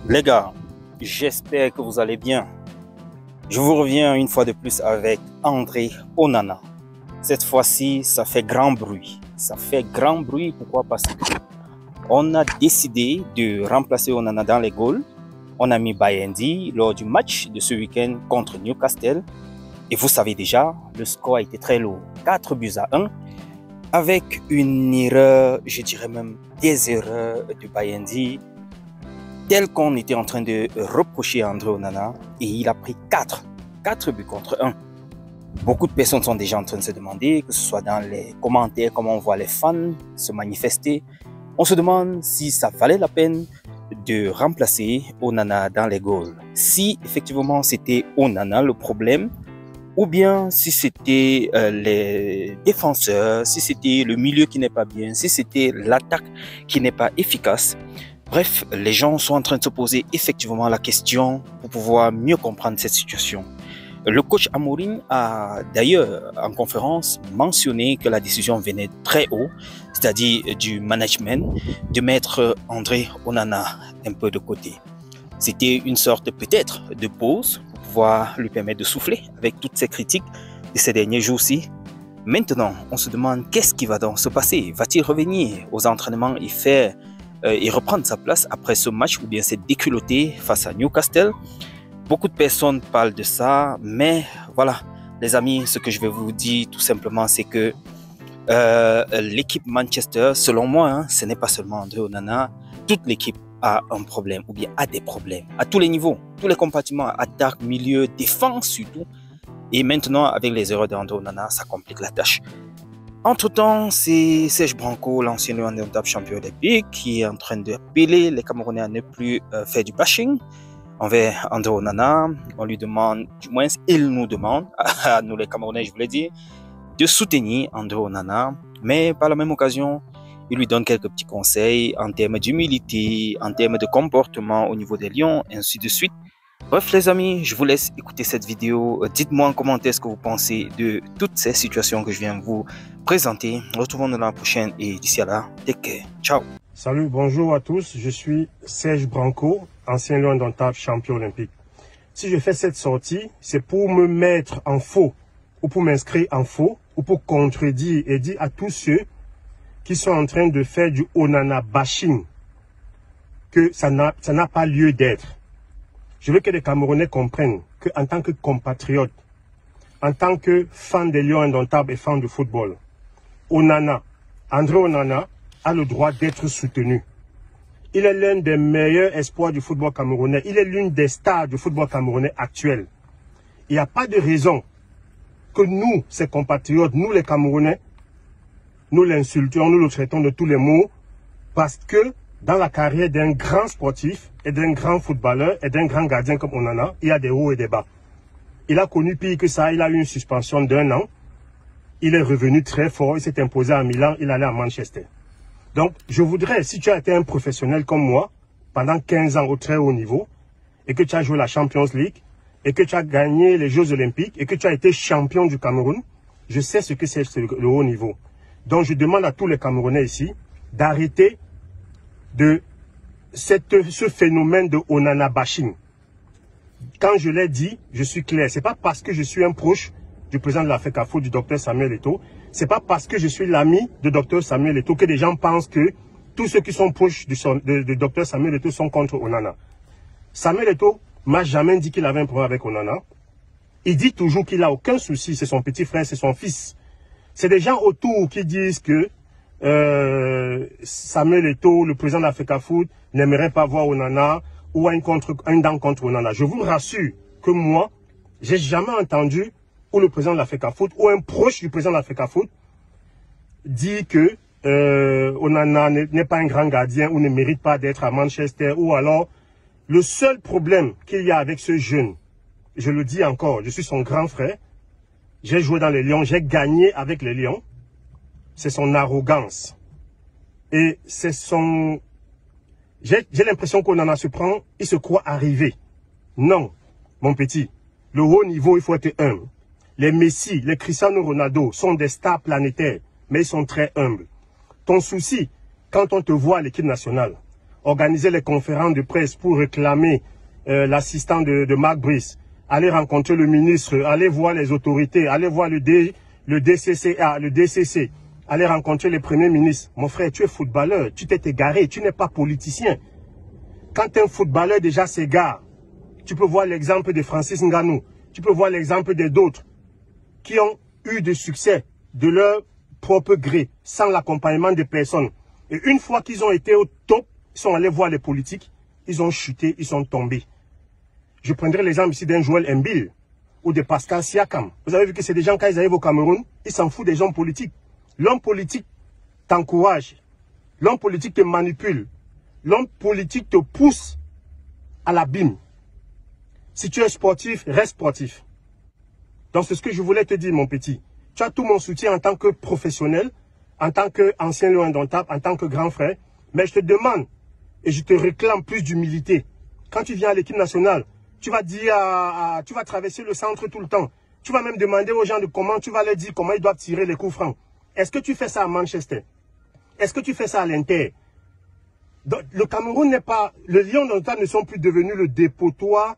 Les gars, j'espère que vous allez bien. Je vous reviens une fois de plus avec André Onana. Cette fois-ci, ça fait grand bruit. Ça fait grand bruit, pourquoi? Parce qu'on a décidé de remplacer Onana dans les goals. On a mis Bayandi lors du match de ce week-end contre Newcastle. Et vous savez déjà, le score a été très lourd. 4-1. Avec une erreur, je dirais même des erreurs de Bayandi, tel qu'on était en train de reprocher à André Onana, et il a pris 4 buts contre 1. Beaucoup de personnes sont déjà en train de se demander, que ce soit dans les commentaires, comment on voit les fans se manifester. On se demande si ça valait la peine de remplacer Onana dans les goals. Si effectivement c'était Onana le problème, ou bien si c'était les défenseurs, si c'était le milieu qui n'est pas bien, si c'était l'attaque qui n'est pas efficace. Bref, les gens sont en train de se poser effectivement la question pour pouvoir mieux comprendre cette situation. Le coach Amorim a d'ailleurs en conférence mentionné que la décision venait très haut, c'est-à-dire du management, de mettre André Onana un peu de côté. C'était une sorte peut-être de pause pour pouvoir lui permettre de souffler avec toutes ces critiques de ces derniers jours-ci. Maintenant, on se demande qu'est-ce qui va donc se passer? Va-t-il revenir aux entraînements et reprendre sa place après ce match ou bien s'est déculotté face à Newcastle? Beaucoup de personnes parlent de ça, mais voilà, les amis, ce que je vais vous dire tout simplement, c'est que l'équipe Manchester, selon moi, ce n'est pas seulement André Onana, toute l'équipe a un problème ou bien a des problèmes à tous les niveaux, tous les compartiments, attaque, milieu, défense surtout. Et maintenant, avec les erreurs d'André Onana, ça complique la tâche. Entre-temps, c'est Serge Branco, l'ancien indétrônable champion olympique, qui est en train d'appeler les Camerounais à ne plus faire du bashing envers André Onana. On lui demande, du moins il nous demande, à nous les Camerounais je voulais dire, de soutenir André Onana. Mais par la même occasion, il lui donne quelques petits conseils en termes d'humilité, en termes de comportement au niveau des lions, et ainsi de suite. Bref les amis, je vous laisse écouter cette vidéo. Dites-moi en commentaire ce que vous pensez de toutes ces situations que je viens de vous présenter. Retrouvons-nous la prochaine et d'ici à là, take care. Ciao. Salut, bonjour à tous. Je suis Serge Branco, ancien lion indomptable champion olympique. Si je fais cette sortie, c'est pour me mettre en faux ou pour m'inscrire en faux ou pour contredire et dire à tous ceux qui sont en train de faire du Onana bashing que ça n'a pas lieu d'être. Je veux que les Camerounais comprennent qu'en tant que compatriotes, en tant que fan des lions indomptables et fan de football, André Onana a le droit d'être soutenu. Il est l'un des meilleurs espoirs du football camerounais. Il est l'une des stars du football camerounais actuel. Il n'y a pas de raison que nous, ses compatriotes, nous les Camerounais, nous l'insultions, nous le traitons de tous les mots, parce que dans la carrière d'un grand sportif et d'un grand footballeur et d'un grand gardien comme Onana, il y a des hauts et des bas. Il a connu pire que ça, il a eu une suspension d'1 an. Il est revenu très fort, il s'est imposé à Milan, il allait à Manchester. Donc, je voudrais, si tu as été un professionnel comme moi, pendant 15 ans au très haut niveau, et que tu as joué la Champions League, et que tu as gagné les Jeux Olympiques, et que tu as été champion du Cameroun, je sais ce que c'est le haut niveau. Donc, je demande à tous les Camerounais ici d'arrêter de ce phénomène de Onana bashing. Quand je l'ai dit, je suis clair. C'est pas parce que je suis un proche du président de la FECAFO, du docteur Samuel Eto'o, c'est pas parce que je suis l'ami de docteur Samuel Eto'o que les gens pensent que tous ceux qui sont proches du docteur Samuel Eto'o sont contre Onana. Samuel Eto'o m'a jamais dit qu'il avait un problème avec Onana. Il dit toujours qu'il a aucun souci, c'est son petit frère, c'est son fils. C'est des gens autour qui disent que Samuel Eto'o, le président de la FECAFO, n'aimerait pas voir Onana ou un dent contre Onana. Je vous rassure que moi, j'ai jamais entendu ou le président de la FECAFOOT ou un proche du président de la FECAFOOT dit que Onana n'est pas un grand gardien ou ne mérite pas d'être à Manchester, ou alors le seul problème qu'il y a avec ce jeune, je le dis encore, je suis son grand frère, j'ai joué dans les Lions, j'ai gagné avec les Lions, c'est son arrogance et c'est son... J'ai l'impression qu'Onana se prend, il se croit arrivé. Non, mon petit, le haut niveau, il faut être humble. Les Messi, les Cristiano Ronaldo sont des stars planétaires, mais ils sont très humbles. Ton souci, quand on te voit à l'équipe nationale, organiser les conférences de presse pour réclamer l'assistant de Marc Brice, aller rencontrer le ministre, aller voir les autorités, aller voir le DCCA, le DCC, aller rencontrer les premiers ministres. Mon frère, tu es footballeur, tu t'es égaré, tu n'es pas politicien. Quand un footballeur déjà s'égare, tu peux voir l'exemple de Francis Ngannou, tu peux voir l'exemple d'autres qui ont eu de succès de leur propre gré, sans l'accompagnement de personnes. Et une fois qu'ils ont été au top, ils sont allés voir les politiques, ils ont chuté, ils sont tombés. Je prendrai l'exemple ici d'un Joël Embiid ou de Pascal Siakam. Vous avez vu que c'est des gens, quand ils arrivent au Cameroun, ils s'en foutent des hommes politiques. L'homme politique t'encourage, l'homme politique te manipule, l'homme politique te pousse à l'abîme. Si tu es sportif, reste sportif. Donc c'est ce que je voulais te dire, mon petit. Tu as tout mon soutien en tant que professionnel, en tant qu'ancien lion indomptable, en tant que grand frère. Mais je te demande et je te réclame plus d'humilité. Quand tu viens à l'équipe nationale, tu vas dire, tu vas traverser le centre tout le temps. Tu vas même demander aux gens de comment, tu vas leur dire comment ils doivent tirer les coups francs. Est-ce que tu fais ça à Manchester? Est-ce que tu fais ça à l'Inter? Le Cameroun n'est pas, les Lions indomptables ne sont plus devenus le dépotoir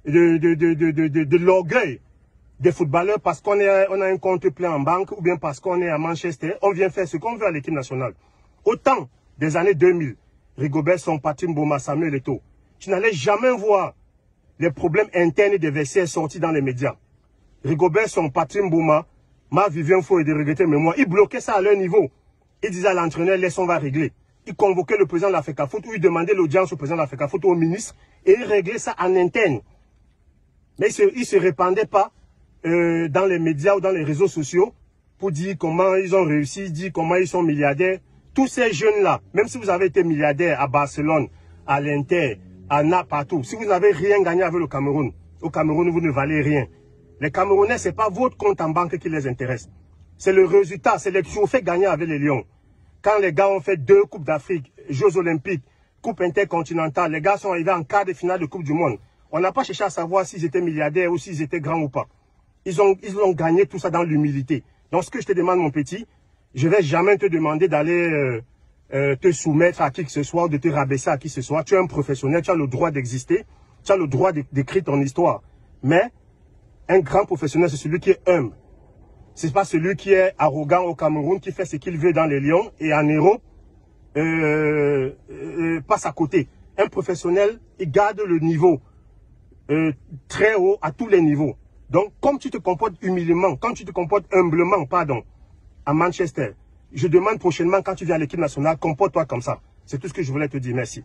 de l'orgueil des footballeurs parce qu'on a un compte plein en banque ou bien parce qu'on est à Manchester. On vient faire ce qu'on veut à l'équipe nationale. Autant des années 2000, Rigobert, Song, Patrick Mboma, Samuel Eto'o, tu n'allais jamais voir les problèmes internes des vestiaires sortis dans les médias. Rigobert, Song, Patrick Mboma, Marc Vivien Fo et de regretter mémoire, ils bloquaient ça à leur niveau. Ils disaient à l'entraîneur, laisse, on va régler. Ils convoquaient le président de l'Africa Foot ou ils demandaient l'audience au président de l'Africa Foot ou au ministre et ils réglaient ça en interne. Mais ils ne se répandaient pas dans les médias ou dans les réseaux sociaux pour dire comment ils ont réussi, dire comment ils sont milliardaires. Tous ces jeunes-là, même si vous avez été milliardaire à Barcelone, à l'Inter, à Naples, partout, si vous n'avez rien gagné avec le Cameroun, au Cameroun, vous ne valez rien. Les Camerounais, ce n'est pas votre compte en banque qui les intéresse. C'est le résultat, c'est les trophées gagnés avec les Lions. Quand les gars ont fait 2 Coupes d'Afrique, Jeux Olympiques, Coupe intercontinentale, les gars sont arrivés en quart de finale de Coupe du Monde. On n'a pas cherché à savoir s'ils étaient milliardaires ou s'ils étaient grands ou pas. Ils ont gagné tout ça dans l'humilité. Donc ce que je te demande, mon petit, je ne vais jamais te demander d'aller te soumettre à qui que ce soit ou de te rabaisser à qui que ce soit. Tu es un professionnel, tu as le droit d'exister, tu as le droit d'écrire ton histoire. Mais un grand professionnel, c'est celui qui est humble. Ce n'est pas celui qui est arrogant au Cameroun, qui fait ce qu'il veut dans les Lions et en Europe, passe à côté. Un professionnel, il garde le niveau très haut à tous les niveaux. Donc, comme tu te comportes humainement, quand tu te comportes humblement, pardon, à Manchester, je demande prochainement, quand tu viens à l'équipe nationale, comporte-toi comme ça. C'est tout ce que je voulais te dire. Merci.